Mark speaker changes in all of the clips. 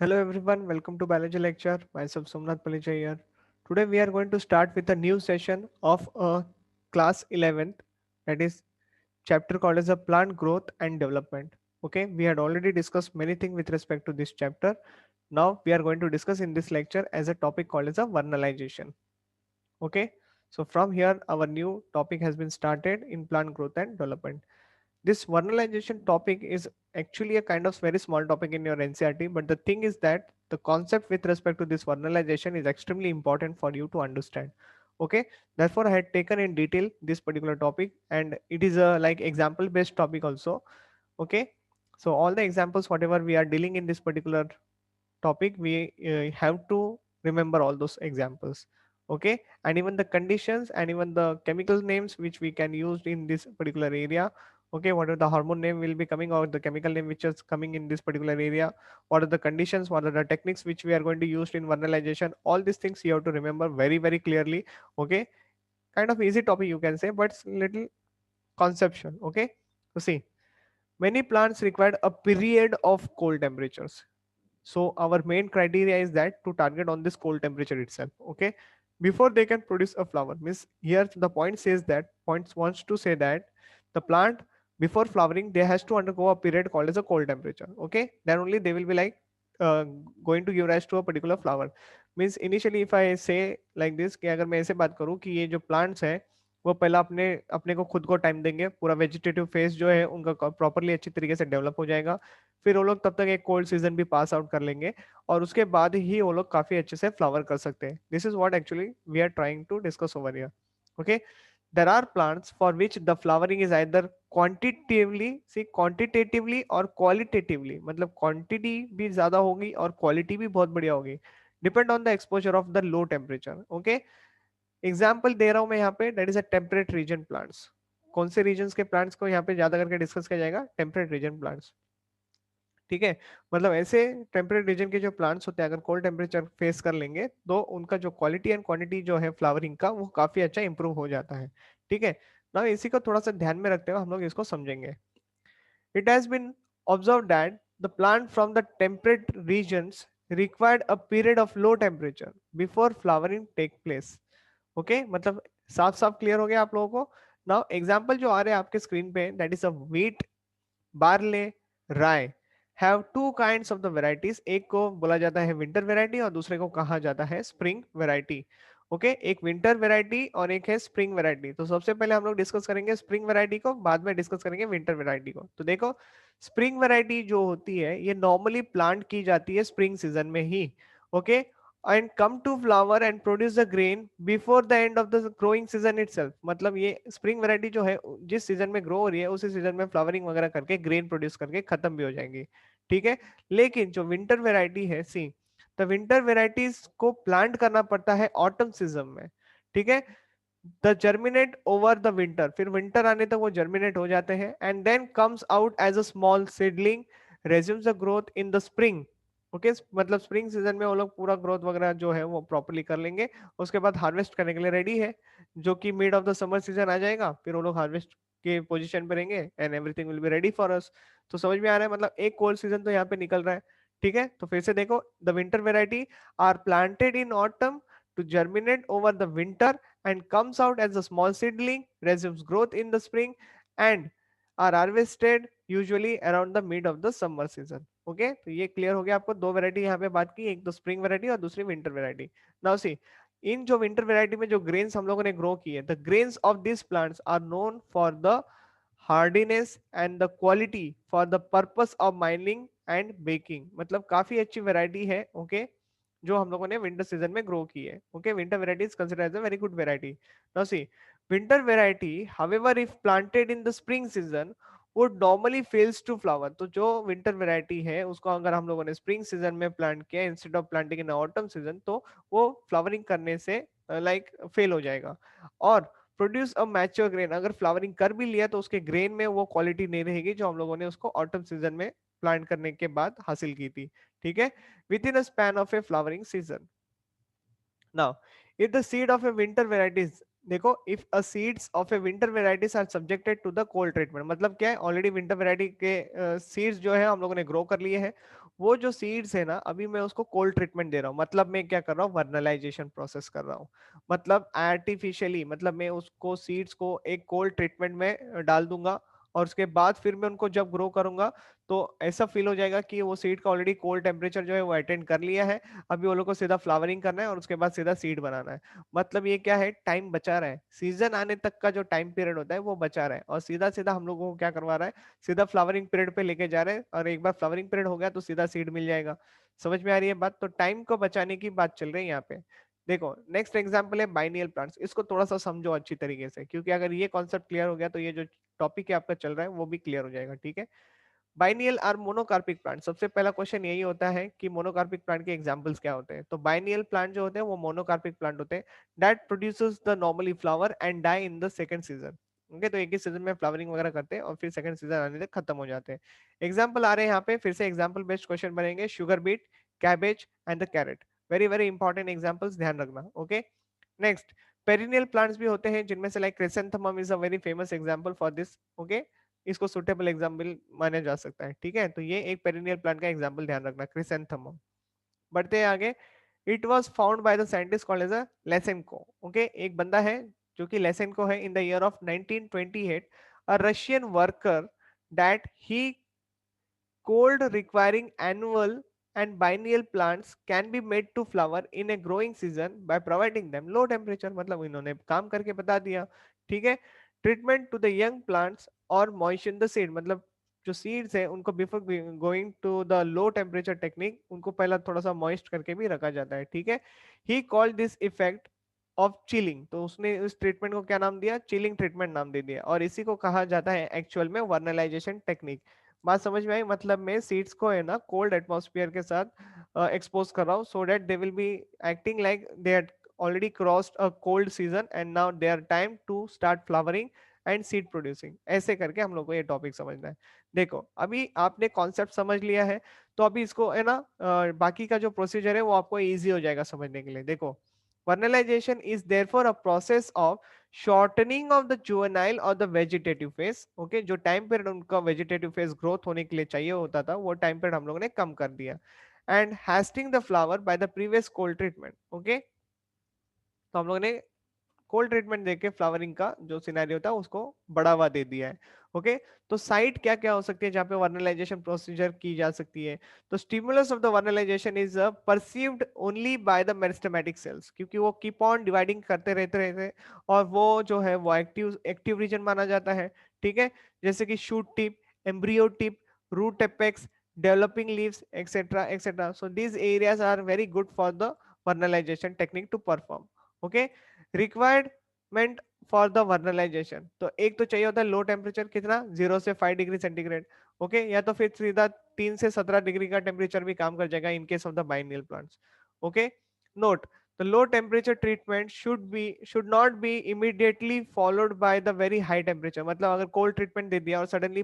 Speaker 1: Hello everyone, welcome to biology lecture. Myself Somnath Palicha here. Today we are going to start with a new session of class 11th, that is chapter called as a plant growth and development. Okay, we had already discussed many things with respect to this chapter. Now we are going to discuss in this lecture as a topic called as a vernalization. Okay, so from here our new topic has been started in plant growth and development. This vernalization topic is actually a kind of very small topic in your NCRT, but the thing is that the concept with respect to this vernalization is extremely important for you to understand. Okay, therefore I had taken in detail this particular topic, and it is a like example based topic also. Okay, so all the examples whatever we are dealing in this particular topic, we have to remember all those examples. Okay, and even the conditions and even the chemical names which we can use in this particular area. Okay, what are the hormone name will be coming, or the chemical name which is coming in this particular area, what are the conditions, what are the techniques which we are going to use in vernalization, all these things you have to remember very very clearly. Okay, kind of easy topic you can say, but it's little conceptual. Okay, so see, many plants require a period of cold temperatures. So our main criteria is that to target on this cold temperature itself. Okay, before they can produce a flower. Means here the point says that points wants to say that the plant before flowering they has to undergo a period called as a cold temperature. Okay, then only they will be like uh, going to give rise to a particular flower. Means initially if I say like this कि अगर मैं ऐसे बात करूँ कि ये जो plants है वो पहला अपने अपने को खुद को टाइम देंगे, पूरा वेजिटेटिव फेज जो है उनका प्रॉपरली अच्छी तरीके से डेवलप हो जाएगा, फिर वो लोग तब तक एक कोल्ड सीजन भी पास आउट कर लेंगे और उसके बाद ही वो लोग काफी अच्छे से फ्लावर कर सकते हैं. This is what actually we are trying to discuss over here. Okay, there are plants for which the flowering is either quantitatively और qualitatively, मतलब quantity भी ज्यादा होगी और quality भी बहुत बढ़िया होगी, depend on the exposure of the low temperature. Okay, example दे रहा हूं मैं यहाँ पे, that is a temperate region plants. कौन से रीजन के प्लांट्स को यहाँ पे ज्यादा करके डिस्कस किया जाएगा? Temperate region plants. ठीक है, मतलब ऐसे टेम्परेट रीजन के जो प्लांट्स होते हैं अगर कोल्ड टेम्परेचर फेस कर लेंगे तो उनका जो क्वालिटी एंड क्वांटिटी जो है फ्लावरिंग का वो काफी अच्छा इंप्रूव हो जाता है. ठीक है, ना इसी को थोड़ा सा ध्यान में रखते हुए हम लोग इसको समझेंगे. It has been observe that the plant from the temperate regions required a period of low temperature before flowering take place. Okay, मतलब साफ साफ क्लियर हो गया आप लोगों को. नाउ एग्जाम्पल जो आ रहे हैं आपके स्क्रीन पे, that is a wheat, barley, rye have two kinds of the varieties. एक को बोला जाता है विंटर वेराइटी और दूसरे को कहा जाता है स्प्रिंग वेराइटी. ओके, एक विंटर वेराइटी और एक है स्प्रिंग वेराइटी. तो सबसे पहले हम लोग डिस्कस करेंगे स्प्रिंग वेराइटी को, बाद में डिस्कस करेंगे विंटर वेराइटी को. तो देखो, स्प्रिंग वेराइटी जो होती है ये नॉर्मली प्लांट की जाती है स्प्रिंग सीजन में ही. Okay, and come to flower and produce the grain before the end of the growing season itself. मतलब ये स्प्रिंग वैरायटी जो है जिस सीजन में ग्रो हो रही है उसी सीजन में फ्लावरिंग वगैरह करके ग्रेन प्रोड्यूस करके खत्म भी हो जाएंगी. ठीक है, लेकिन जो विंटर वेराइटी है, सी, द विंटर वेराइटीज को प्लांट करना पड़ता है ऑटम सीजन में. ठीक है, the germinate over the winter, फिर विंटर आने तक वो जर्मिनेट हो जाते हैं and then comes out as a small seedling, resumes the growth in the spring. Okay, मतलब स्प्रिंग सीजन में वो लोग पूरा ग्रोथ वगैरह जो है वो प्रॉपरली कर लेंगे. उसके बाद हार्वेस्ट करने के लिए रेडी है, जो कि mid of the summer season आ जाएगा, फिर वो लोग हार्वेस्ट के पोजीशन पे रहेंगे and everything will be ready for us. तो समझ में आ रहा है, मतलब एक कोल्ड सीजन तो यहाँ पे निकल रहा है. ठीक है, तो फिर से देखो, the winter variety are planted in autumn to germinate over the winter and comes out as a small seedling, resumes growth in the spring, and are harvested usually around the mid of the summer season. Okay, तो ये clear हो गया आपको. दो variety यहाँ पे बात की, एक तो स्प्रिंग वेरायटी और दूसरी विंटर वेरायटी. नाउ सी, इन जो विंटर वेरायटी में जो ग्रेन्स हम लोगों ने ग्रो किए, the grains of this plants are known for the hardiness and the quality for the purpose of mining and baking. मतलब काफी अच्छी वेरायटी है. ओके, जो हम लोगों ने विंटर सीजन में ग्रो की है. Okay, winter variety is considered as a very good variety. Now see, winter variety however if planted in the spring season would normally fails to flower. तो जो विंटर वेराइटी है उसको अगर हम लोगों ने स्प्रिंग सीजन में प्लांट किया instead of planting in autumn season, तो वो फ्लावरिंग करने से लाइक फेल हो जाएगा. और प्रोड्यूस अ मैच्योर ग्रेन, अगर फ्लावरिंग कर भी लिया तो उसके ग्रेन में वो क्वालिटी नहीं रहेगी जो हम लोगों ने उसको ऑटम सीजन में प्लांट करने के बाद हासिल की थी. ठीक है, within a span of a flowering season. Now, if the seed of a winter variety is देखो, if a seeds of a winter varieties are subjected to the cold treatment, मतलब क्या है, ऑलरेडी विंटर वेराइटी के seeds जो है हम लोगों ने ग्रो कर लिए हैं, वो जो सीड्स है ना, अभी मैं उसको कोल्ड ट्रीटमेंट दे रहा हूँ, मतलब मैं क्या कर रहा हूँ, वर्नलाइजेशन प्रोसेस कर रहा हूँ, मतलब आर्टिफिशियली, मतलब मैं उसको सीड्स को एक कोल्ड ट्रीटमेंट में डाल दूंगा, और उसके बाद फिर मैं उनको जब ग्रो करूंगा, तो ऐसा फील हो जाएगा कि वो सीड का ऑलरेडी कोल्ड टेम्परेचर जो है वो अटेंड कर लिया है, अभी वो लोग को सीधा फ्लावरिंग करना है और उसके बाद सीधा सीड बनाना है। मतलब ये क्या है, टाइम बचा रहा है, सीजन आने तक का जो टाइम पीरियड होता है वो बचा रहा है, और सीधा सीधा हम लोगों को क्या करवा रहा है, सीधा फ्लावरिंग पीरियड पे लेके जा रहे हैं, और एक बार फ्लावरिंग पीरियड हो गया तो सीधा सीड मिल जाएगा। समझ में आ रही है बात? तो टाइम को बचाने की बात चल रही है यहाँ पे। देखो, नेक्स्ट एग्जाम्पल है बाइनियल प्लांट्स, इसको थोड़ा सा समझो अच्छी तरीके से, क्योंकि अगर ये कॉन्सेप्ट क्लियर हो गया तो ये जो टॉपिक है आपका चल रहा है वो भी क्लियर हो जाएगा, ठीक है। बाइनियल और मोनोकार्पिक प्लांट, सबसे पहला क्वेश्चन यही होता है कि मोनोकार्पिक प्लांट के एग्जांपल्स क्या होते हैं। तो बाइनियल प्लांट जो होते हैं वो मोनोकार्पिक प्लांट होते हैं, that produces the normally flower and die in the second season. Okay, तो एक ही सीजन में फ्लावरिंग वगैरह करते हैं और फिर सेकंड सीजन आने तक खत्म हो जाते हैं। एग्जाम्पल आ रहे हैं यहाँ पे, फिर से एग्जाम्पल बेस्ड क्वेश्चन बनेंगे, sugar beet, cabbage and the carat. Very very important examples, ध्यान रखना। ओके, नेक्स्ट, पेरिनियल प्लांट्स भी होते हैं जिनमें से like chrysanthemum is a very famous example for this. Okay, इसको सुटेबल एग्जाम्पल माना जा सकता है, ठीक है। तो ये एक पेरिनियल प्लांट का एग्जाम्पल, ध्यान रखना, क्रिसेंथेमम। बढ़ते हैं आगे। It was found by the scientist called as a Lysenko. Okay, एक बंदा है जो कि लेसेंको है, in the year of 1928, a Russian worker that he cold requiring annual and biennial plants can be made to flower in a growing season by providing them low temperature। मतलब इन्होंने काम करके बता दिया, ठीक है। Treatment to the young plants और moisture the seed, मतलब जो सीड्स है उनको before going to the low temperature technique, उनको पहला थोड़ा सा मॉइस्ट करके भी रखा जाता है, ठीक है। He called this effect of chilling, तो उसने इस ट्रीटमेंट को क्या नाम दिया, चिलिंग ट्रीटमेंट नाम दे दिया, और इसी को कहा जाता है एक्चुअल में वर्नलाइजेशन टेक्निक। बात समझ में आई? मतलब मैं सीड्स को है ना कोल्ड एटमॉस्फेयर के साथ एक्सपोज कर रहा हूँ, so that they will be acting like they are already crossed a cold season and now they are time to start flowering and seed producing. ऐसे करके हम लोग को ये टॉपिक समझना है। देखो, अभी आपने कॉन्सेप्ट समझ लिया है, तो अभी इसको है ना बाकी का जो प्रोसीजर है वो आपको इजी हो जाएगा समझने के लिए। देखो, vernalization is therefore a process of shortening of the juvenile और द वेजिटेटिव फेज। ओके, जो टाइम पीरियड उनका वेजिटेटिव फेज ग्रोथ होने के लिए चाहिए होता था, वो टाइम पीरियड हम लोगों ने कम कर दिया। And Hastings the flower by the previous cold treatment. Okay, तो हम लोगों ने कोल्ड ट्रीटमेंट देके फ्लावरिंग का जो सिनेरियो था उसको बढ़ावा दे दिया है। ओके, तो साइट क्या क्या हो सकती है जहाँ पे वर्नलाइजेशन प्रोसीजर की जा सकती है। तो stimulus of the vernalization is perceived only by the meristematic cells, क्योंकि वो कीप ऑन डिवाइडिंग करते रहते रहते, और वो जो है वो एक्टिव एक्टिव रीजन माना जाता है, ठीक है। जैसे कि shoot tip, embryo tip, root apex, developing leaves, etcetera etcetera. So these areas are very good for the vernalization technique to perform. Okay, requirement for the vernalization, तो एक तो चाहिए होता है लो टेम्परेचर, कितना, 0 से 5 डिग्री सेंटीग्रेड। ओके, या तो फिर सीधा 3 से 17 डिग्री का टेम्परेचर भी काम कर जाएगा इन case of the biennial plants. Okay, note, the low temperature treatment should not be immediately followed by the very high temperature। मतलब अगर कोल्ड ट्रीटमेंट दे दिया और सडनली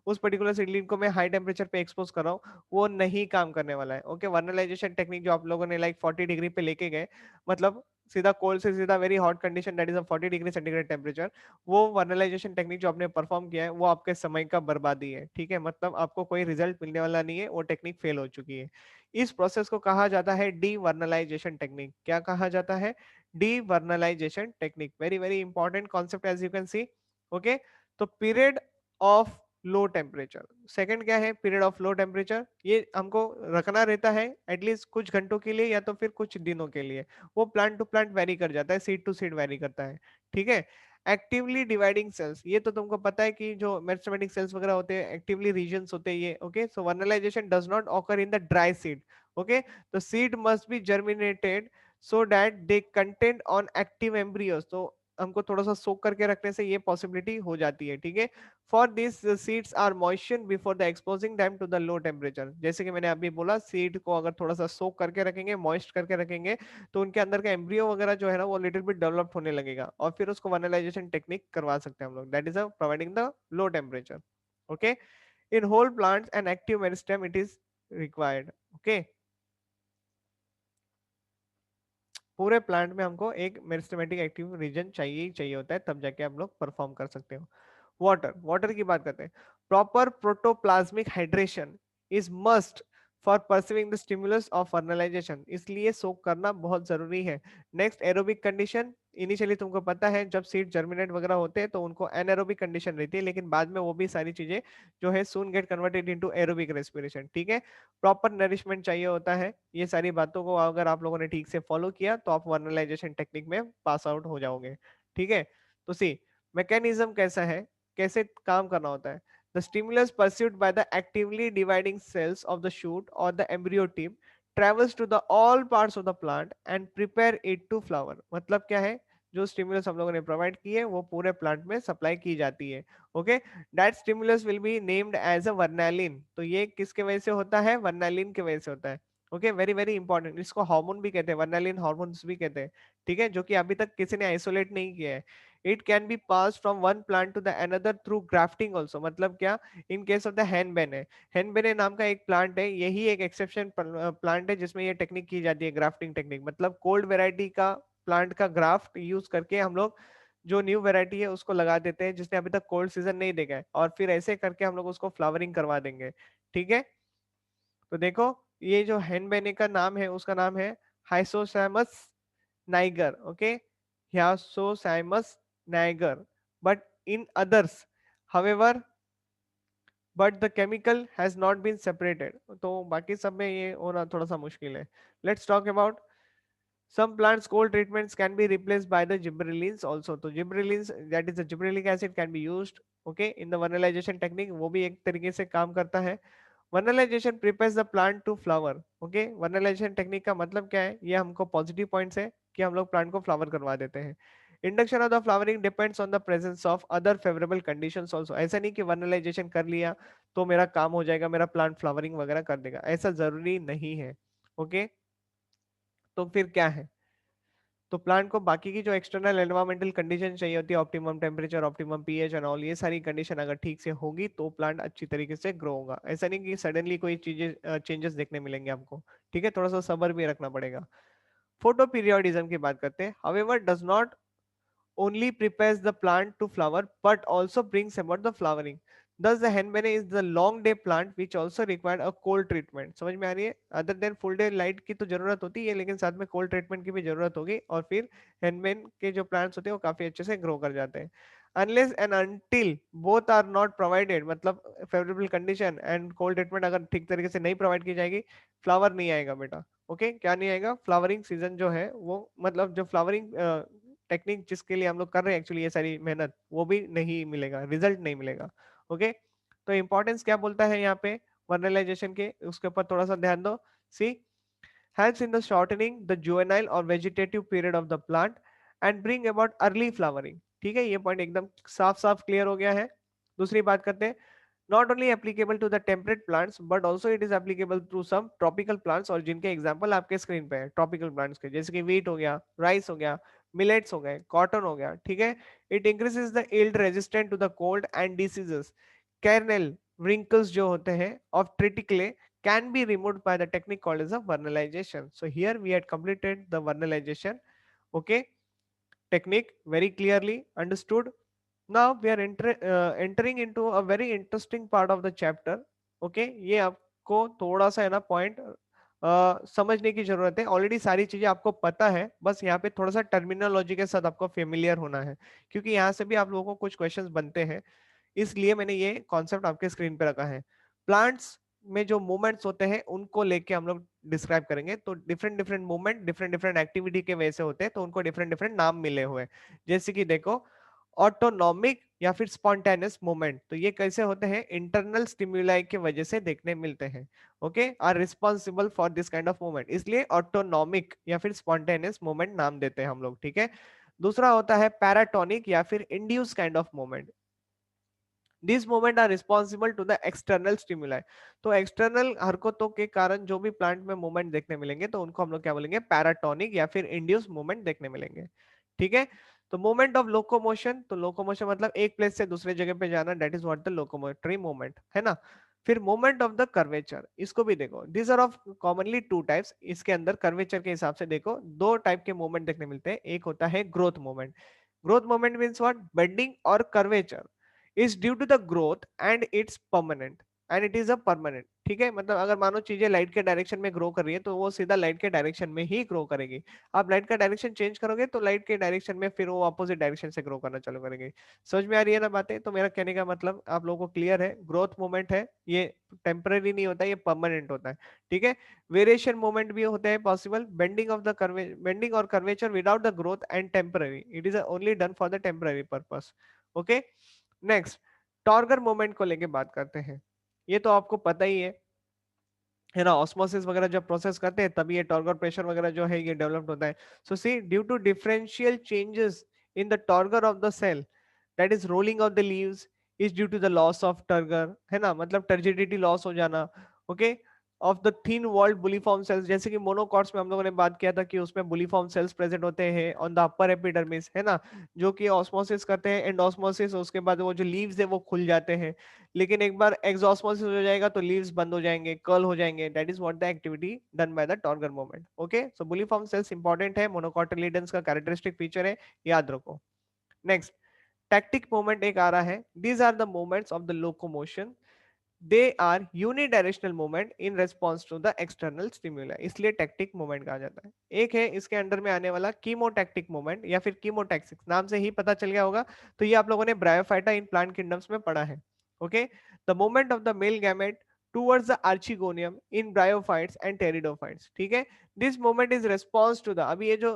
Speaker 1: उस पर्टिकुलर सीडलिंग को मैं हाई टेम्परेचर पे एक्सपोज कर रहा हूँ, वो नहीं काम करने वाला है। ओके, वर्नलाइजेशन टेक्निक जो आप लोगों ने लाइक 40 डिग्री पे लेके गए, मतलब सीधा कोल्ड से सीधा very hot condition, that is a 40 degree centigrade temperature, वो वर्नलाइजेशन टेक्निक जो आपने परफॉर्म किया है वो आपके समय का बर्बादी है, ठीक है। मतलब आपको कोई रिजल्ट मिलने वाला नहीं है, वो टेक्निक फेल हो चुकी है। इस प्रोसेस को कहा जाता है डी वर्नलाइजेशन टेक्निक। क्या कहा जाता है? Devernalization technique. Very very important concept as you can see. Okay, तो period of low temperature, second क्या है, पीरियड ऑफ लो टेम्परेचर, ये हमको रखना रहता है एटलीस्ट कुछ घंटों के लिए या तो फिर कुछ दिनों के लिए, वो प्लांट टू प्लांट वेरी कर जाता है, सीड टू सीड वेरी करता है, ठीक है। एक्टिवली डिवाइडिंग सेल्स, ये तो तुमको पता है कि जो मेरिस्टेमेटिक सेल्स वगैरह होते हैं एक्टिवली रीजन्स होते हैं ये। Okay, so vernalization does not occur in the dry seed. Okay, तो seed must be germinated so that they content on active embryos, तो हमको थोड़ा सा सोक करके रखने से ये पॉसिबिलिटी हो जाती है, ठीक है। For this seeds are moisten before the exposing them to the low temperature. जैसे कि मैंने अभी बोला, सीड को अगर थोड़ा सा सोक करके रखेंगे, मॉइस्ट करके रखेंगे, तो उनके अंदर का एम्ब्रियो वगैरह जो है ना वो लिटिल बिट डेवलप्ड होने लगेगा, और फिर उसको वर्नलाइजेशन टेक्निक करवा सकते हैं हम लोग, that is providing the low temperature. Okay, in whole plants and active meristem it is required. Okay, पूरे प्लांट में हमको एक मेरिस्टेमेटिक एक्टिव रीजन चाहिए ही चाहिए होता है, तब जाके हम लोग परफॉर्म कर सकते हो। वाटर, वाटर की बात करते हैं। Proper protoplasmic hydration is must for perceiving the stimulus of fertilization, इसलिए सोक करना बहुत जरूरी है। Next, aerobic condition. इनिशियली तुमको पता है जब सीड जर्मिनेट वगैरह होते हैं तो उनको एनारोबिक कंडीशन रहती है, लेकिन बाद में वो भी सारी चीजें जो है सून get converted into aerobic respiration, ठीक है। प्रॉपर नरिशमेंट चाहिए होता है। ये सारी बातों को अगर आप लोगों ने ठीक से फॉलो किया तो आप वर्नलाइजेशन टेक्निक में पास आउट हो जाओगे, ठीक है। तो सी मैकेनिज्म कैसा है, कैसे काम करना होता है। The stimulus pursued by the actively dividing cells of the shoot और the embryo tip travels to the all parts of the plant and prepare it to flower। मतलब क्या है, जो स्टिमुलस हम लोगों ने प्रोवाइड की है वो पूरे प्लांट में सप्लाई की जाती है। Okay, that stimulus will be named as a vernalin. तो ये किसके वजह से होता है, वर्नालिन के वजह से होता है। Okay, very very important. इसको हार्मोन भी कहते हैं, वर्नालिन हार्मोन्स भी कहते हैं, ठीक है, जो कि अभी तक किसी ने आइसोलेट नहीं किया है। It can be pass from one plant to the another through grafting also. मतलब क्या, in case of the henbane, henbane नाम का एक प्लांट है, यही एक एक्सेप्शन प्लांट है जिसमें ये टेक्निक की जाती है, ग्राफ्टिंग टेक्निक। मतलब कोल्ड वेराइटी का प्लांट का ग्राफ्ट यूज करके हम लोग जो न्यू वेराइटी है उसको लगा देते हैं जिसने अभी तक कोल्ड सीजन नहीं देखा है, और फिर ऐसे करके हम लोग उसको फ्लावरिंग करवा देंगे, ठीक है। तो देखो, ये जो हैनबेने का नाम है उसका नाम है Hyoscyamus niger. Okay, Hyoscyamus niger, but in others, however, but the chemical has not been separated। तो बाकी सब में ये होना थोड़ा सा मुश्किल है। Let's talk about some plants cold treatments can be replaced by the gibberellins also। तो gibberellins, that is the gibberellic acid, can be used okay in the vernalization technique। वो भी एक तरीके से काम करता है। Vernalization prepares the plant to flower. Okay, vernalization technique का मतलब क्या है, ये हमको पॉजिटिव पॉइंट्स है कि हम लोग प्लांट को फ्लावर करवा देते हैं। Induction of the flowering depends on the presence of other favourable conditions also. ऐसा नहीं कि वर्नलाइजेशन कर लिया तो मेरा काम हो जाएगा, मेरा प्लांट फ्लावरिंग वगैरह कर देगा, ऐसा जरूरी नहीं है। ओके, तो फिर क्या है, तो प्लांट को बाकी की जो एक्सटर्नल एनवायरमेंटल कंडीशन चाहिए होती है, optimum temperature, optimum pH and all, ये सारी कंडीशन अगर ठीक से होगी तो प्लांट अच्छी तरीके से ग्रो होगा। ऐसा नहीं कि सडनली कोई चीजें चेंजेस देखने मिलेंगे आपको, ठीक है, थोड़ा सा सब्र भी रखना पड़ेगा। फोटो पीरियोडिज्म की बात करते हैं। However does not only prepares the plant to flower but also brings about the flowering। Thus the henbane is the long day plant which also required a cold treatment। समझ में आ रही है, other than full day light की तो जरूरत होती है, लेकिन साथ में कोल्ड ट्रीटमेंट की भी जरूरत होगी, और फिर हेनबेन के जो प्लांट्स होते हैं वो काफी अच्छे से ग्रो कर जाते हैं। Unless and until both are not provided, मतलब favourable condition and cold treatment अगर ठीक तरीके से नहीं प्रोवाइड की जाएगी, फ्लावर नहीं आएगा बेटा। ओके, क्या नहीं आएगा, फ्लावरिंग सीजन जो है वो, मतलब जो फ्लावरिंग टेक्निक जिसके लिए हम लोग कर रहे हैं एक्चुअली ये सारी मेहनत, वो भी नहीं मिलेगा, रिजल्ट नहीं मिलेगा। ओके, तो इंपॉर्टेंस क्या बोलता है यहाँ पे वर्नलाइजेशन के, उसके ऊपर थोड़ा सा ध्यान दो। सी helps in the shortening the juvenile or vegetative period of the plant and bring about early flowering। ठीक है, ये पॉइंट एकदम साफ साफ क्लियर हो गया है। दूसरी बात करते हैं, not only applicable to the temperate plants but also it is applicable to some tropical plants, और जिनके एग्जांपल आपके स्क्रीन पे है ट्रॉपिकल प्लांट्स के, जैसे कि वीट हो गया, राइस हो गया, मिलेट्स हो गए, कॉटन हो गया, ठीक है। It increases the yield resistant to the cold and diseases. Kernel wrinkles जो होते हैं of triticale can be removed by the technique called as a vernalization। So here we had completed the vernalization, okay, technique very clearly understood। now we are entering into a very interesting part of the chapter। okay, ये आपको थोड़ा सा है ना point समझने की जरूरत है। ऑलरेडी सारी चीजें आपको पता है, बस यहाँ पे थोड़ा सा टर्मिनोलॉजी के साथ आपको फेमिलियर होना है, क्योंकि यहाँ से भी आप लोगों को कुछ क्वेश्चंस बनते हैं, इसलिए मैंने ये कॉन्सेप्ट आपके स्क्रीन पे रखा है। प्लांट्स में जो मूवमेंट्स होते हैं उनको लेके हम लोग डिस्क्राइब करेंगे। तो different different movement different different activity के वजह से होते हैं, तो उनको डिफरेंट डिफरेंट नाम मिले हुए हैं। जैसे कि देखो, ऑटोनॉमिक या फिर स्पॉन्टेनियस मूवमेंट, तो ये कैसे होते हैं, इंटरनल स्टिम्युलाई की वजह से देखने मिलते हैं। Okay, are responsible for this kind of movement, इसलिए ऑटोनॉमिक या फिर स्पॉन्टेनियस मूवमेंट नाम देते हैं हम लोग, ठीक है। दूसरा होता है पैराटोनिक या फिर induce kind of movement. This movement are responsible to the external stimuli. तो एक्सटर्नल हरकतों के कारण जो भी प्लांट में मूवमेंट देखने मिलेंगे तो उनको हम लोग क्या बोलेंगे, पैराटोनिक या फिर इंड्यूस मूवमेंट देखने मिलेंगे, ठीक है। तो मूवमेंट ऑफ लोकोमोशन, तो लोकोमोशन मतलब एक प्लेस से दूसरे जगह पे जाना, that is what the locomotory movement है ना। फिर मोमेंट ऑफ द कर्वेचर, इसको भी देखो, this are of commonly two types, इसके अंदर कर्वेचर के हिसाब से देखो दो टाइप के मोमेंट देखने मिलते हैं, एक होता है growth moment. Growth moment means what, bending और curvature is due to the growth and it's permanent and it is a permanent. ठीक है, मतलब अगर मानो चीजें लाइट के डायरेक्शन में ग्रो कर रही है तो वो सीधा लाइट के डायरेक्शन में ही ग्रो करेगी। आप लाइट का डायरेक्शन चेंज करोगे तो लाइट के डायरेक्शन में फिर वो अपोजिट डायरेक्शन से ग्रो करना चालू करेंगे। समझ में आ रही है ना बातें? तो मेरा कहने का मतलब आप लोगों को क्लियर है, ग्रोथ मोमेंट है ये टेम्पररी नहीं होता, ये परमानेंट होता है। ठीक है, वेरिएशन मोमेंट भी होते हैं possible, bending of the curve bending और curvature without the growth and temporary, it is only done for the temporary purpose. Okay, next turgor moment को लेके बात करते हैं। ये तो आपको पता ही है ना, ऑस्मोसिस वगैरह जब प्रोसेस करते हैं तभी ये टॉर्गर प्रेशर वगैरह जो है ये डेवलप्ड होता है। So see, due to differential changes in the turgor of the cell, that is rolling of the leaves is due to the loss of turgor, है ना, मतलब टर्जिडिटी लॉस हो जाना। Okay, of the thin walled bulliform cells, जैसे कि monocots में हम लोगों ने बात किया था कि उसमें बुलीफॉर्म सेल्स प्रेजेंट होते हैं ऑन द अपर एपिडर्मिस, है ना, जो कि ऑस्मोसिस करते हैं, एंडोस्मोसिस, उसके बाद वो जो लीव्स है वो खुल जाते हैं। लेकिन एक बार एक्सॉस्मोसिस हो जाएगा तो लीव्स बंद हो जाएंगे, कर्ल हो जाएंगे, that is what the activity done by the turgor moment. Okay, so bulliform cells important है, मोनोकॉटिलिडन्स का कैरेक्टरिस्टिक फीचर है, याद रखो। नेक्स्ट टैक्टिक मोमेंट एक आ रहा है, these are the moments of the locomotion, they are unidirectional movement in response to the external stimula, इसलिए टैक्टिक मूवमेंट कहा जाता है। एक है इसके अंडर में आने वाला कीमोटैक्टिक मूवमेंट या फिर कीमोटैक्सिस, नाम से ही पता चल गया होगा, तो ये आप लोगों ने ब्रायोफाइटा इन प्लांट किंगडम्स में पढ़ा है। Okay, the movement of the male gamete towards the archegonium in bryophytes and pteridophytes. ठीक है, this movement is response to the, अभी ये जो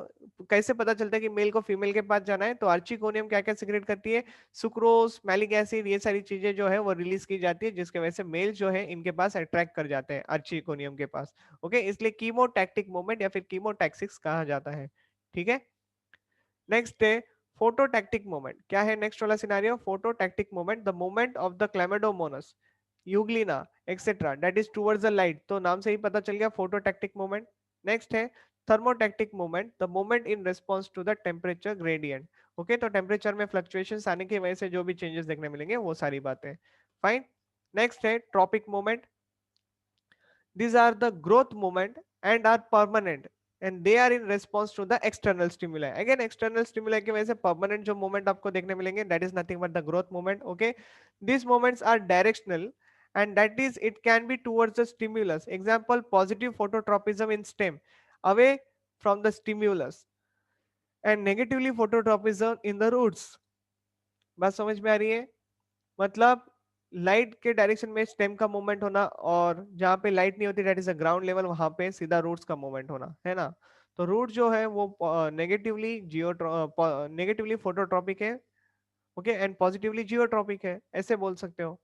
Speaker 1: कैसे पता चलता है कि मेल को फीमेल के पास जाना है, तो आर्चिगोनियम क्या क्या सिक्रेट करती है, सुक्रोज, मैलिक एसिड, ये सारी चीजें जो है वो रिलीज की जाती है, जिसके वजह से मेल जो है इनके पास अट्रैक्ट कर जाते हैं आर्चिकोनियम के पास। ओके, इसलिए कीमोटैक्टिक मूवमेंट या फिर कीमोटैक्सिस कहा जाता है। ठीक है, नेक्स्ट है फोटोटैक्टिक मूवमेंट। क्या है नेक्स्ट वाला scenario, phototactic movement, the movement of the chlamydomonas, euglena etcetera that is towards the light, तो नाम से ही पता चल गया फोटोटैक्टिक मूवमेंट। नेक्स्ट है thermotactic movement, the movement in response to the temperature gradient. Okay, तो टेम्परेचर में फ्लक्चुएशंस आने की वजह से जो भी चेंजेस देखने मिलेंगे वो सारी बातें। फाइन, नेक्स्ट है tropic movement, these are the growth movement and are permanent and they are in response to the external stimuli, again external stimuli की वजह से permanent जो movement आपको देखने मिलेंगे that is nothing but the growth movement. Okay, these movements are directional and that is it can be towards the stimulus, example positive phototropism in stem away from the stimulus and negatively phototropism in the roots। बात समझ में आ रही है? मतलब light के direction में stem का movement होना और जहां पे लाइट नहीं होती that is a ground level, वहां पे सीधा रूट्स का मूवमेंट होना, है ना। तो रूट जो है वो नेगेटिवली नेगेटिवली फोटोट्रॉपिक है, ओके, एंड पॉजिटिवली जियोट्रॉपिक है, ऐसे बोल सकते हो।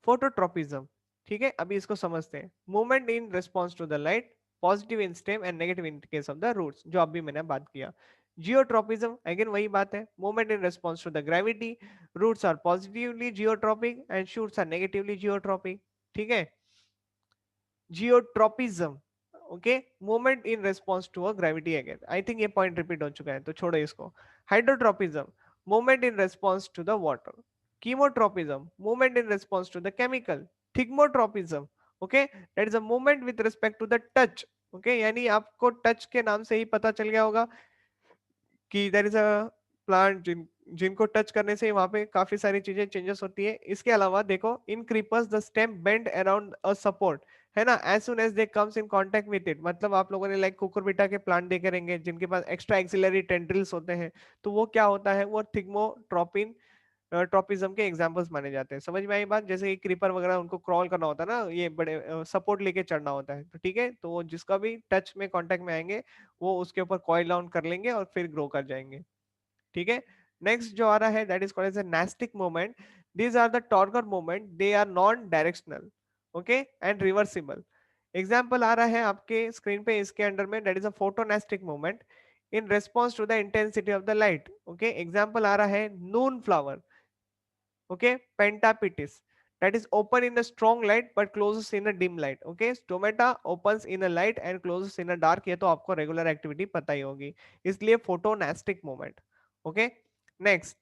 Speaker 1: फोटोट्रॉपिज्म, ठीक है, अभी इसको समझते हैं। Movement in response to the light, positive in stem and negative in case of the roots, जो अभी मैंने बात किया। जियोट्रॉपिज्म अगेन वही बात है, movement in response to the gravity, roots are positively geotropic and shoots are negatively geotropic. ठीक है, geotropism, okay, movement in response to a gravity, again I think ये पॉइंट रिपीट हो चुका है तो छोड़ो इसको। Hydrotropism, movement in response to the water. Chemotropism, movement in response to the chemical. Thigmotropism, okay, that is a movement with respect to the touch. Okay, यानी आपको touch के नाम से ही पता चल गया होगा कि देयर इज अ प्लांट जिनको टच करने से वहां पे काफी सारी चीजें चेंजेस होती है। इसके अलावा देखो, in creepers the stem bend around a support, है ना, as soon as they comes in contact with it, मतलब आप लोगों ने लाइक कुकुरबिटा के प्लांट देखे रहेंगे जिनके पास एक्स्ट्रा एक्सिलरी टेंड्रिल्स होते हैं, तो वो क्या होता है, वो थिग्मोट्रोपिन ट्रॉपिज्म के एग्जांपल्स माने जाते हैं। समझ में आई बात? जैसे कि क्रीपर वगैरह उनको क्रॉल करना होता है ना, ये बड़े सपोर्ट लेके चढ़ना होता है, तो ठीक है, तो वो जिसका भी टच में कांटेक्ट में आएंगे वो उसके ऊपर कॉइल डाउन कर लेंगे और फिर ग्रो कर जाएंगे। ठीक है, नेक्स्ट जो आ रहा है that is called as a nastic moment, these are the turgor moment, they are non directional, okay, and reversible. Example आ रहा है आपके स्क्रीन पे इसके अंडर में, that is a photonastic moment in response to the intensity of the light. Okay, example आ रहा है noon flower, okay, pentapetis, that is open in a strong light but closes in a dim light। okay, stomata opens in a light and closes in a dark, ये तो आपको regular activity पता ही होगी, इसलिए photonastic moment. Okay, next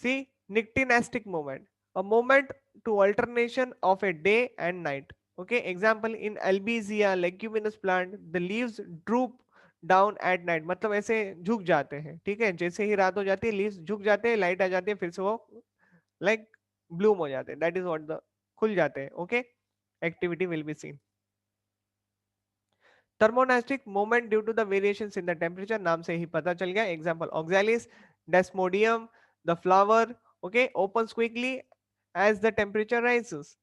Speaker 1: see, Nictinastic moment, a moment to alternation of a day and night. Okay, example in Albizia leguminous plant, the leaves droop down at night, मतलब ऐसे झुक जाते हैं, ठीक है, जैसे ही रात हो जाती है लीव्स झुक जाते हैं, लाइट आ जाती है, फिर से वो लाइक ब्लूम हो जाते हैं, दैट इज व्हाट द खुल जाते हैं। Okay, activity will be seen. Thermonastic moment due to the variations in the temperature, नाम से ही पता चल गया, example Oxalis Desmodium, the flower okay opens quickly as the temperature rises.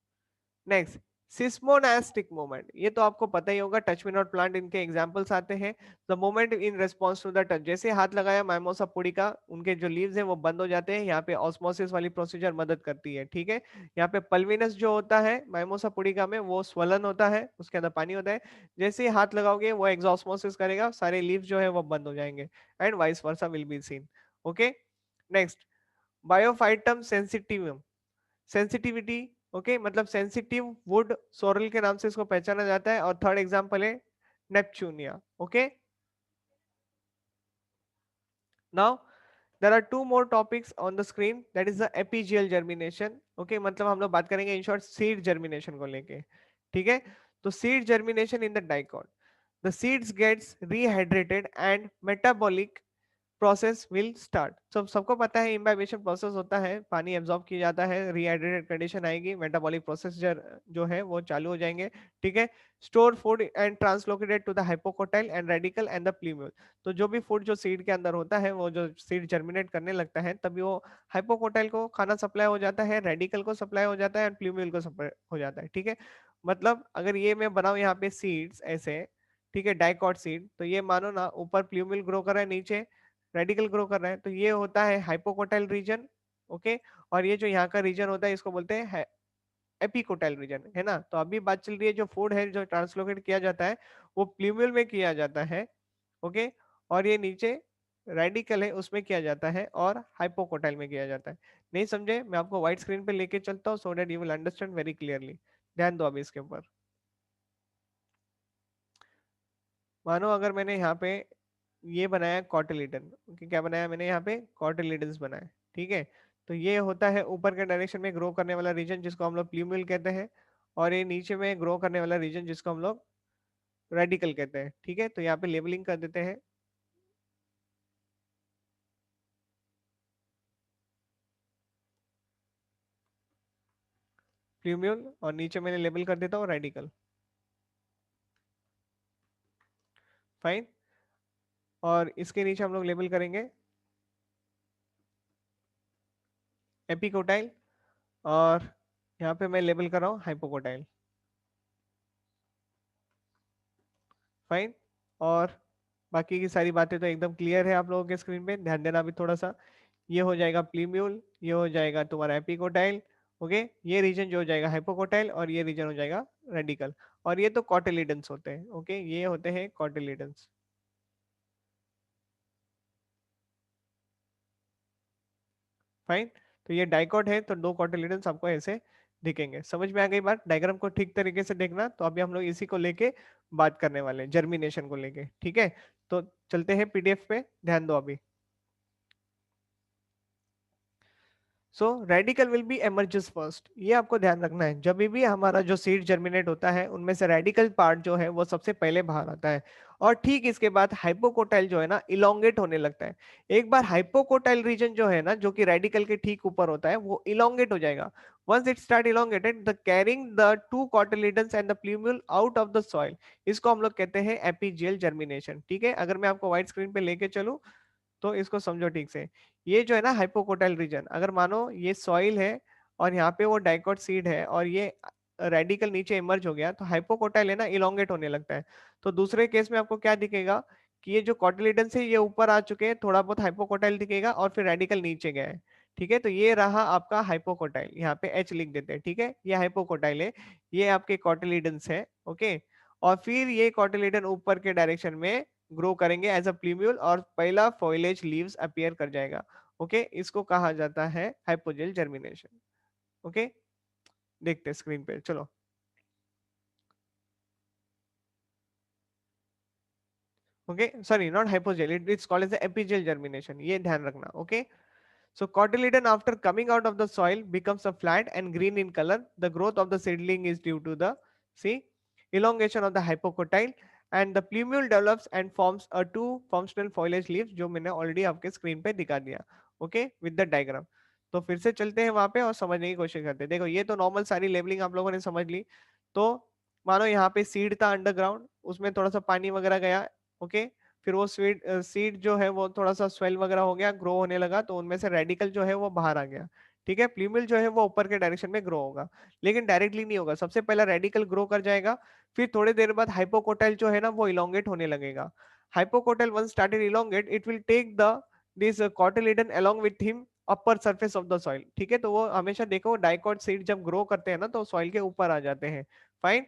Speaker 1: Next, seismonastic moment, ये तो आपको पता ही होगा, टच मी नॉट प्लांट इनके एग्जांपल्स आते हैं। The moment in response to the touch, जैसे हाथ लगाया माइमोसा पुडिका, उनके जो लीव्स हैं वो बंद हो जाते हैं, यहाँ पे ऑस्मोसिस वाली प्रोसीजर मदद करती है, ठीक है। यहाँ पे पल्विनस जो होता है माइमोसा पुडिका में, वो स्वलन होता है, उसके अंदर पानी होता है, जैसे ही हाथ लगाओगे वो एक्सॉस्मोसिस करेगा, सारे लीव्स जो है वो बंद हो जाएंगे, and vice versa will be seen. Okay, next, Biophytum sensitivum, sensitivity okay, मतलब सेंसिटिव वुड सोरल के नाम से इसको पहचाना जाता है, और थर्ड एग्जांपल है Neptunia. Okay, now there are two more topics on the screen, that is the epigeal germination. Okay, मतलब हम लोग बात करेंगे इन शॉर्ट सीड जर्मिनेशन को लेके, ठीक है। तो seed germination in the dicot, the seeds gets rehydrated and metabolic process will start. सबको पता है इम्बाइबेशन प्रोसेस होता है, पानी एब्जॉर्ब किया जाता है, रीहाइड्रेटेड कंडीशन आएगी, मेटाबॉलिक प्रोसेस जो है वो चालू हो जाएंगे, ठीक है। Store food and translocated to the hypocotyl and radicle and the plumule, तो जो भी फूड जो सीड के अंदर होता है, वो जो सीड जर्मिनेट करने लगता है तभी वो हाइपोकोटाइल को खाना सप्लाई हो जाता है, रेडिकल को सप्लाई हो जाता है, एंड प्लूम्यूल को सप्लाई हो जाता है, ठीक है। मतलब अगर ये मैं बनाऊं यहाँ पे सीड्स ऐसे, ठीक है, डाइकॉट सीड, तो ये मानो ना ऊपर प्लूम्यूल ग्रो कर रहा है, नीचे रेडिकल ग्रो कर रहा है, तो ये होता है हाइपोकोटाइल रीजन। ओके, और ये जो यहाँ का रीजन होता है इसको बोलते हैं एपिकोटाइल रीजन, है ना। तो अभी बात चल रही है जो फूड है जो ट्रांसलोकेट किया जाता है वो प्लूम्यूल में किया जाता है, ओके, और ये नीचे रेडिकल है उसमें किया जाता है, और हाइपोकोटाइल में किया जाता है। नहीं समझे, मैं आपको व्हाइट स्क्रीन पे लेके चलता हूँ so that you will understand very clearly. ध्यान दो अभी इसके ऊपर। मानो अगर मैंने यहाँ पे ये बनाया कॉटिलिडन, ओके, क्या बनाया मैंने यहाँ पे कॉटिलिडन्स बनाया, ठीक है। तो ये होता है ऊपर के डायरेक्शन में ग्रो करने वाला रीजन जिसको हम लोग प्लूम्यूल कहते हैं, और ये नीचे में ग्रो करने वाला रीजन जिसको हम लोग रेडिकल कहते हैं, ठीक है। तो यहाँ पे लेबलिंग कर देते हैं, प्लूम्यूल, और नीचे मैंने लेबल कर देता हूँ रेडिकल, फाइन। और इसके नीचे हम लोग लेबल करेंगे एपिकोटाइल, और यहाँ पे मैं लेबल कर रहा हूँ हाइपोकोटाइल, फाइन। और बाकी की सारी बातें तो एकदम क्लियर है आप लोगों के स्क्रीन पे, ध्यान देना अभी थोड़ा सा। ये हो जाएगा प्लीम्यूल, ये हो जाएगा तुम्हारा एपिकोटाइल, ओके, ये रीजन जो हो जाएगा हाइपोकोटाइल, और ये रीजन हो जाएगा रेडिकल, और ये तो कॉटिलिडन्स होते हैं, ओके, ये होते हैं कॉटिलिडन्स, फाइन। तो ये डाइकॉट है तो दो कॉटिलिडन्स आपको ऐसे दिखेंगे। समझ में आ गई बात, डायग्राम को ठीक तरीके से देखना। तो अभी हम लोग इसी को लेके बात करने वाले हैं, जर्मिनेशन को लेके, ठीक है। तो चलते हैं पीडीएफ पे, ध्यान दो अभी। So radical will be emerges first, ये आपको ध्यान रखना है, जब भी हमारा जो सीड जर्मिनेट होता है उनमें से रेडिकल पार्ट जो है वो सबसे पहले बाहर आता है, और ठीक इसके बाद हाइपोकोटाइल जो है ना इलोंगेट होने लगता है। एक बार हाइपोकोटाइल रीजन जो है ना, जो कि रेडिकल के ठीक ऊपर होता है, वो इलोंगेट हो जाएगा। Once it start elongated the carrying the two cotyledons and the plumule out of the soil, इसको हम लोग कहते हैं एपीजियल जर्मिनेशन, ठीक है। अगर मैं आपको व्हाइट स्क्रीन पे लेके चलूं तो इसको समझो ठीक से। ये जो है ना हाइपोकोटाइल रीजन, अगर मानो ये सॉइल है और यहाँ पे वो डाइकोट सीड है, और ये रेडिकल नीचे इमर्ज हो गया, तो हाइपोकोटाइल है ना इलोंगेट होने लगता है। तो दूसरे केस में आपको क्या दिखेगा कि ये जो कॉटिलिडन से ये ऊपर आ चुके हैं, थोड़ा बहुत हाइपोकोटाइल दिखेगा, और फिर रेडिकल नीचे गया है, ठीक है। तो ये रहा आपका हाइपोकोटाइल, यहाँ पे एच लिख देते हैं, ठीक है, ये हाइपोकोटाइल है, ये आपके कॉटिलिडन्स है, ओके। और फिर ये कॉटिलिडन ऊपर के डायरेक्शन में ग्रो करेंगे एज अ प्लूम्यूल, और पहला फॉइलेज लीव्स अपीयर कर जाएगा, ओके। इसको कहा जाता है हाइपोजेल जर्मिनेशन, ओके। देखते हैं स्क्रीन पे, चलो। Okay, sorry, not hypogeal, it's called as epigeal germination, ये ध्यान रखना, okay. So cotyledon after coming out of the soil becomes a flat and green in color. The growth of the seedling is due to the, see, elongation of the hypocotyle, and the plumule develops and forms a two functional foliage leaves, जो मैंने already आपके screen पे दिखा दिया, okay, with the diagram. तो फिर से चलते हैं वहां पे और समझने की कोशिश करते हैं. देखो ये तो नॉर्मल सारी लेबलिंग आप लोगों ने समझ ली. तो मानो यहाँ पे सीड था अंडरग्राउंड, उसमें थोड़ा सा पानी वगैरह गया, ओके, फिर वो सीड जो है वो थोड़ा सा स्वेल वगैरह हो गया, ग्रो होने लगा, तो उनमें से रेडिकल जो है वो बाहर आ गया. ठीक है, प्लूमिल जो है वो ऊपर के डायरेक्शन में ग्रो होगा, लेकिन डायरेक्टली नहीं होगा. सबसे पहला रेडिकल ग्रो कर जाएगा, फिर थोड़ी देर बाद हाइपोकोटाइल जो है ना वो इलोंगेट होने लगेगा. Hypocotyl one started elongate, it will take the this cotyledon along with him upper surface of the soil. ठीक है, तो वो हमेशा देखो डाइकॉट सीड जब ग्रो करते हैं ना तो सॉइल के ऊपर आ जाते हैं. फाइन.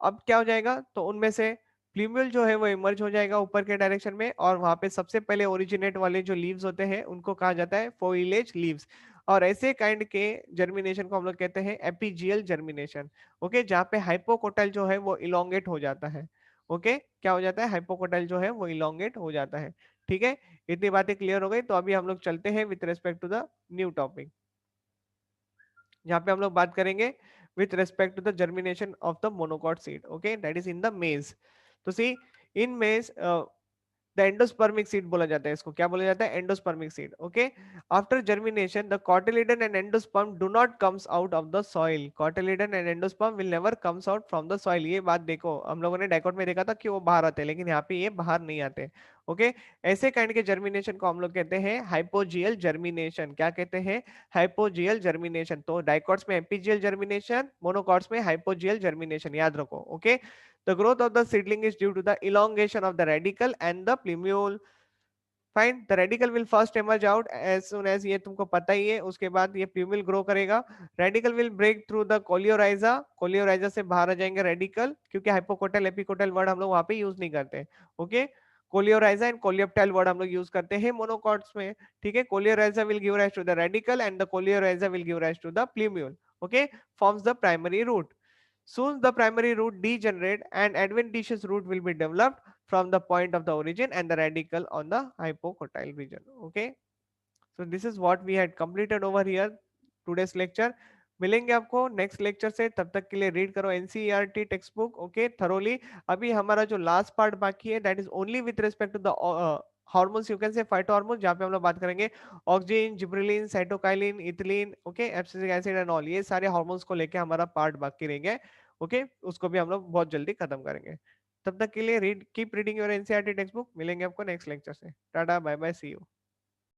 Speaker 1: अब क्या हो जाएगा, तो उनमें से प्लूम्यूल जो है वो इमर्ज हो जाएगा ऊपर के डायरेक्शन में, और वहां पे सबसे पहले ओरिजिनेट वाले जो लीव्स होते हैं उनको कहा जाता है फोइलेज लीव्स. और ऐसे काइंड के जर्मिनेशन को हम लोग कहते हैं एपीजियल जर्मिनेशन. ओके, जहाँ पे हाइपोकोटाइल जो है वो इलोंगेट हो जाता है. ओके, क्या हो जाता है, हाइपोकोटाइल जो है वो इलोंगेट हो जाता है. ठीक है, इतनी बातें क्लियर हो गई. तो अभी हम लोग चलते हैं with respect to the new topic, जहाँ पे हम लोग बात करेंगे with respect to the germination of the monocot seed. Okay, that is in the maize. तो see, in maize the endospermic seed बोला जाता है इसको. क्या बोला जाता है, endospermic seed. Okay, after germination the cotyledon and endosperm do not comes out of the soil. Cotyledon and endosperm will never comes out from the soil. ये बात देखो, हम लोगों ने डाइकोट में देखा था कि वो बाहर आते हैं, लेकिन यहाँ पे ये बाहर नहीं आते. ओके, ऐसे काइंड के जर्मिनेशन को हम लोग कहते हैं हाइपोजियल जर्मिनेशन. क्या कहते हैं, हाइपोजियल जर्मिनेशन. तो डाइकोट्स में एपीजियल जर्मिनेशन, मोनोकॉट्स में हाइपोजियल जर्मिनेशन, याद रखो. Okay, the growth of the seedling is due to the elongation of the radicle and the plumule. Fine, the radicle will first emerge out as soon as, ये तुमको पता ही है, उसके बाद ये plumule grow करेगा. Radicle will break through the coleorhiza. coleorhiza से बाहर आ जाएंगे radical, क्योंकि hypocotyl epicotyl वर्ड हम लोग वहां पे यूज नहीं करते. Okay, coleorhiza and coleoptile word हम लोग यूज करते हैं मोनोकॉट्स में. ठीक है, coleorhiza will give rise to the radical and the coleorhiza will give rise to the plumule. Okay, forms the primary root. Soon the primary root degenerate and adventitious root will be developed from the point of the origin and the radical on the hypocotyle region. Okay, so this is what we had completed over here today's lecture. मिलेंगे आपको next lecture से, तब तक के लिए read करो NCERT text book. Okay, thoroughly. अभी हमारा जो लास्ट पार्ट बाकी है that is only with respect to the hormones, you can say phyto hormone, जहाँ पे हम लोग बात करेंगे oxygen, gibberellin, cytokinin, ethylene, okay, abscisic acid and all, ये सारे हार्मोन्स को लेके हमारा पार्ट बाकी रह गया. ओके, उसको भी हम लोग बहुत जल्दी खत्म करेंगे. तब तक के लिए read keep reading your NCERT text book. मिलेंगे आपको नेक्स्ट लेक्चर से. Tata, bye bye, see you.